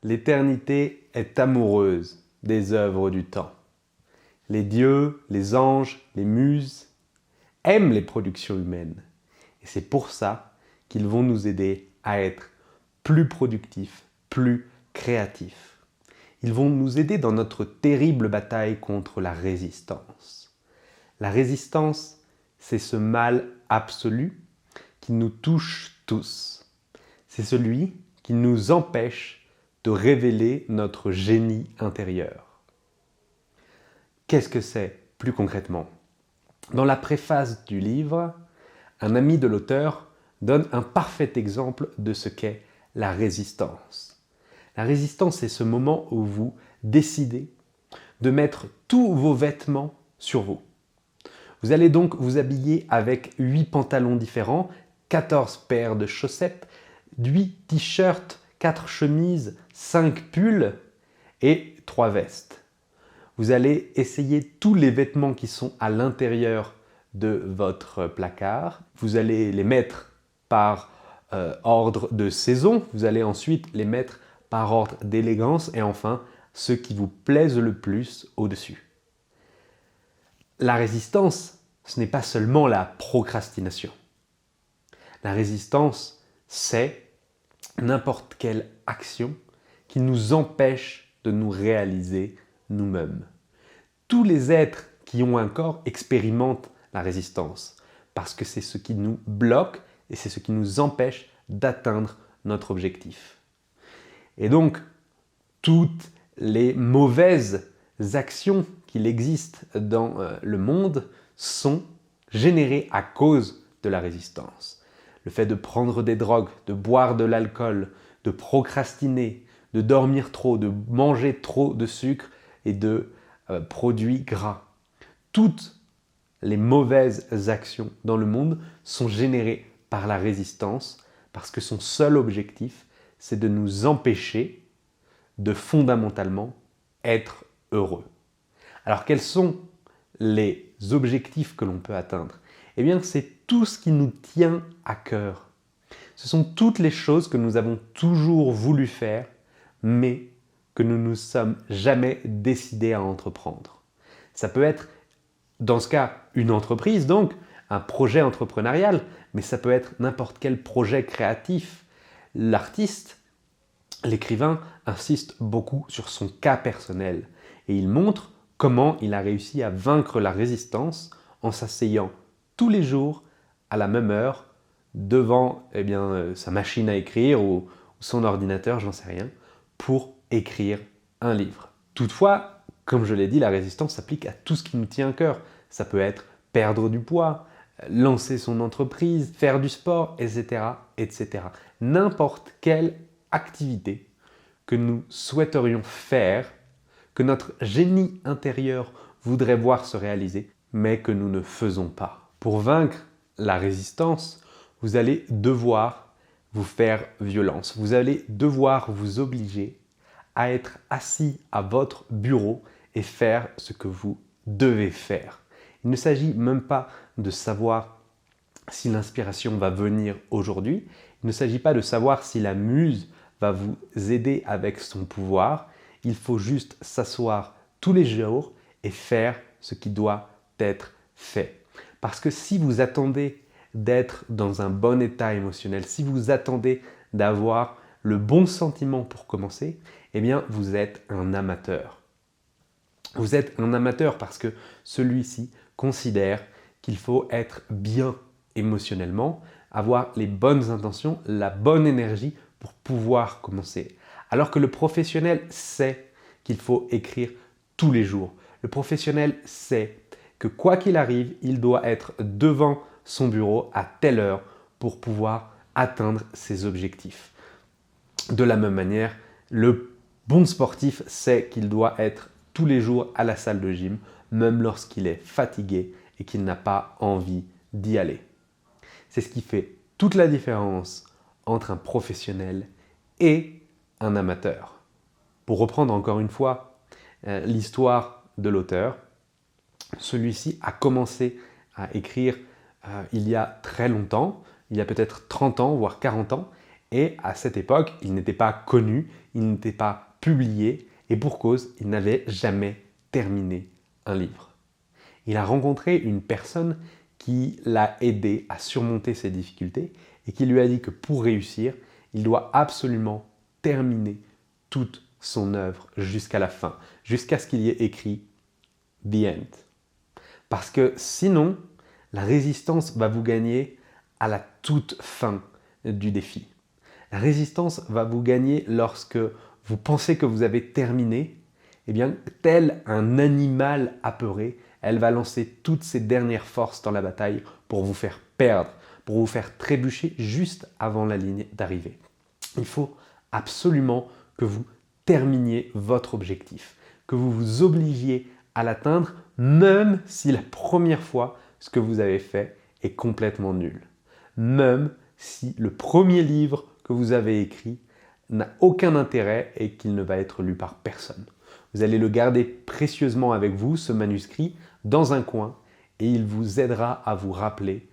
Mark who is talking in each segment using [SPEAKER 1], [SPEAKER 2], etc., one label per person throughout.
[SPEAKER 1] L'éternité est amoureuse des œuvres du temps. Les dieux, les anges, les muses aiment les productions humaines. Et c'est pour ça qu'ils vont nous aider à être plus productifs, plus créatifs. Ils vont nous aider dans notre terrible bataille contre la résistance. La résistance, c'est ce mal absolu qui nous touche tous. C'est celui qui nous empêche de révéler notre génie intérieur. Qu'est-ce que c'est plus concrètement? Dans la préface du livre, un ami de l'auteur donne un parfait exemple de ce qu'est la résistance. La résistance, c'est ce moment où vous décidez de mettre tous vos vêtements sur vous. Vous allez donc vous habiller avec 8 pantalons différents, 14 paires de chaussettes, 8 t-shirts, 4 chemises, 5 pulls et 3 vestes. Vous allez essayer tous les vêtements qui sont à l'intérieur de votre placard. Vous allez les mettre par ordre de saison. Vous allez ensuite les mettre par ordre d'élégance et enfin ceux qui vous plaisent le plus au-dessus. La résistance, ce n'est pas seulement la procrastination. La résistance, c'est n'importe quelle action qui nous empêche de nous réaliser nous-mêmes. Tous les êtres qui ont un corps expérimentent la résistance parce que c'est ce qui nous bloque et c'est ce qui nous empêche d'atteindre notre objectif. Et donc, toutes les mauvaises actions qu'il existe dans le monde sont générées à cause de la résistance. Le fait de prendre des drogues, de boire de l'alcool, de procrastiner, de dormir trop, de manger trop de sucre et de produits gras. Toutes les mauvaises actions dans le monde sont générées par la résistance parce que son seul objectif, c'est de nous empêcher de fondamentalement être heureux. Alors quels sont les objectifs que l'on peut atteindre? Eh bien, c'est tout ce qui nous tient à cœur. Ce sont toutes les choses que nous avons toujours voulu faire, mais que nous ne nous sommes jamais décidés à entreprendre. Ça peut être, dans ce cas, une entreprise, donc un projet entrepreneurial, mais ça peut être n'importe quel projet créatif. L'artiste, l'écrivain insiste beaucoup sur son cas personnel et il montre comment il a réussi à vaincre la résistance en s'asseyant tous les jours à la même heure devant sa machine à écrire ou son ordinateur, j'en sais rien, pour écrire un livre. Toutefois, comme je l'ai dit, la résistance s'applique à tout ce qui nous tient à cœur. Ça peut être perdre du poids, lancer son entreprise, faire du sport, etc., etc. N'importe quelle activité que nous souhaiterions faire, que notre génie intérieur voudrait voir se réaliser, mais que nous ne faisons pas. Pour vaincre la résistance, vous allez devoir vous faire violence. Vous allez devoir vous obliger à être assis à votre bureau et faire ce que vous devez faire. Il ne s'agit même pas de savoir si l'inspiration va venir aujourd'hui. Il ne s'agit pas de savoir si la muse va vous aider avec son pouvoir. Il faut juste s'asseoir tous les jours et faire ce qui doit être fait. Parce que si vous attendez d'être dans un bon état émotionnel, si vous attendez d'avoir le bon sentiment pour commencer, eh bien vous êtes un amateur. Vous êtes un amateur parce que celui-ci considère qu'il faut être bien émotionnellement, avoir les bonnes intentions, la bonne énergie pour pouvoir commencer. Alors que le professionnel sait qu'il faut écrire tous les jours. Le professionnel sait que quoi qu'il arrive, il doit être devant son bureau à telle heure pour pouvoir atteindre ses objectifs. De la même manière, le bon sportif sait qu'il doit être tous les jours à la salle de gym, même lorsqu'il est fatigué et qu'il n'a pas envie d'y aller. C'est ce qui fait toute la différence entre un professionnel et un amateur. Pour reprendre encore une fois l'histoire de l'auteur, celui-ci a commencé à écrire il y a très longtemps, il y a peut-être 30 ans, voire 40 ans, Et à cette époque, il n'était pas connu, il n'était pas publié, et pour cause, il n'avait jamais terminé un livre. Il a rencontré une personne qui l'a aidé à surmonter ses difficultés et qui lui a dit que pour réussir, il doit absolument terminer toute son œuvre jusqu'à la fin, jusqu'à ce qu'il y ait écrit « The End ». Parce que sinon, la résistance va vous gagner à la toute fin du défi. La résistance va vous gagner lorsque vous pensez que vous avez terminé, eh bien, tel un animal apeuré, elle va lancer toutes ses dernières forces dans la bataille pour vous faire perdre, pour vous faire trébucher juste avant la ligne d'arrivée. Il faut absolument que vous terminiez votre objectif, que vous vous obligiez à l'atteindre, même si la première fois, ce que vous avez fait est complètement nul. Même si le premier livre que vous avez écrit n'a aucun intérêt et qu'il ne va être lu par personne. Vous allez le garder précieusement avec vous, ce manuscrit, dans un coin, et il vous aidera à vous rappeler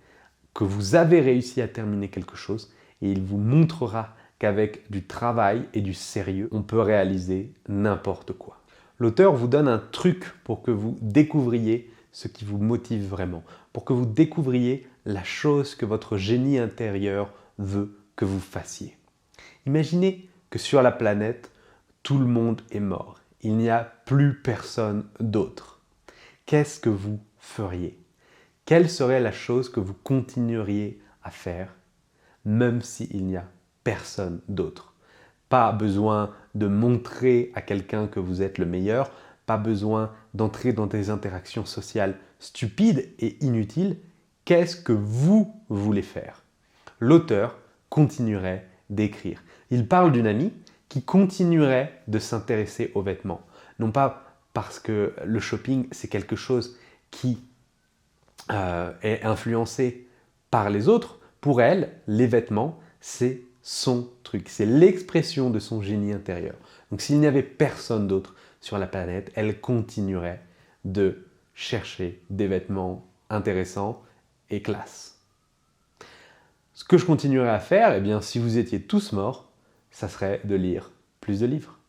[SPEAKER 1] que vous avez réussi à terminer quelque chose, et il vous montrera qu'avec du travail et du sérieux, on peut réaliser n'importe quoi. L'auteur vous donne un truc pour que vous découvriez ce qui vous motive vraiment, pour que vous découvriez la chose que votre génie intérieur veut que vous fassiez. Imaginez que sur la planète, tout le monde est mort. Il n'y a plus personne d'autre. Qu'est-ce que vous feriez? Quelle serait la chose que vous continueriez à faire, même s'il n'y a personne d'autre? Pas besoin de montrer à quelqu'un que vous êtes le meilleur, pas besoin d'entrer dans des interactions sociales stupides et inutiles. Qu'est-ce que vous voulez faire? L'auteur continuerait d'écrire. Il parle d'une amie qui continuerait de s'intéresser aux vêtements. Non pas parce que le shopping, c'est quelque chose qui est influencé par les autres. Pour elle, les vêtements, c'est son truc. C'est l'expression de son génie intérieur. Donc s'il n'y avait personne d'autre sur la planète, elle continuerait de chercher des vêtements intéressants et classe. Ce que je continuerais à faire, eh bien, si vous étiez tous morts, ça serait de lire plus de livres.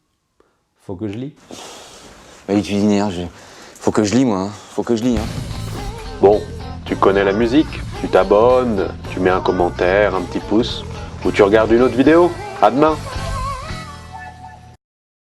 [SPEAKER 1] Faut que je lis.
[SPEAKER 2] Oui, tu dis, faut que je lis, moi. Faut que je lis.
[SPEAKER 3] Bon, tu connais la musique, tu t'abonnes, tu mets un commentaire, un petit pouce, ou tu regardes une autre vidéo. À demain!